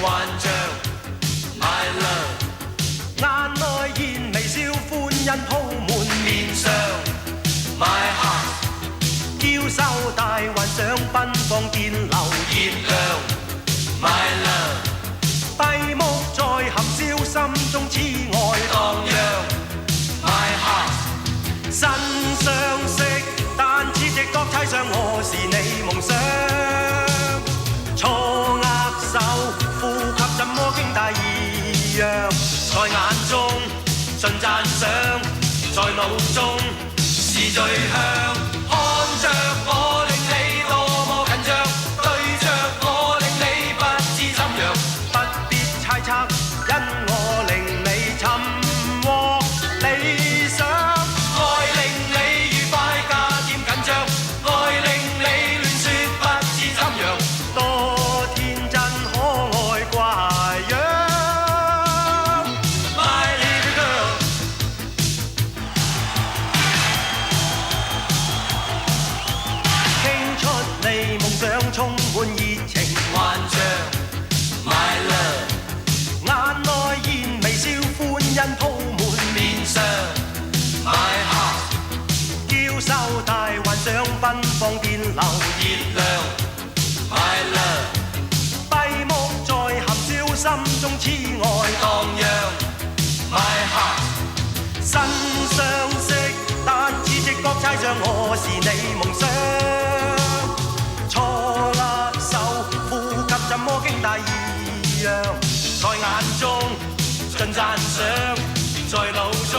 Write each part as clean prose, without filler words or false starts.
幻象 My love， 眼內現微笑，歡欣鋪滿面上。My heart， 嬌羞大幻想，奔放電流熱亮 My love， 閉目在含笑，心中痴愛蕩漾 My heart， 身相識，但似直覺猜想我是你夢想。錯握手，呼吸怎麼經大異樣？在眼中盡讚賞，在腦中是最香，看着我令你多麼緊張，對着我令你不知怎樣，不必猜測，因我令你尋獲理想。愛令你愉快加添緊張，愛令你亂說不知怎樣，多天真可愛怪樣 My little girl， 傾出你夢想，充滿熱情幻象 My love， 眼內現微笑，歡欣鋪滿面上。My heart， 嬌羞大幻想，奔放電流熱亮 My love， 閉目在含笑，心中痴愛蕩漾 My heart， 身相識，但似直覺猜想我是你夢想。錯握手，呼吸怎麼經大異樣？在眼中盡讚賞，在腦中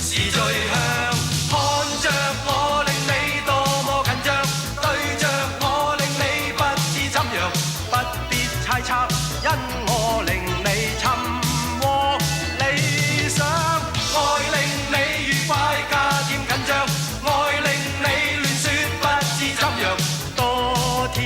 是最香，看着我令你多麼緊張，對着我令你不知怎樣，不必猜測，因我令你尋獲理想。愛令你愉快加添緊張，愛令你亂說不知怎樣，多天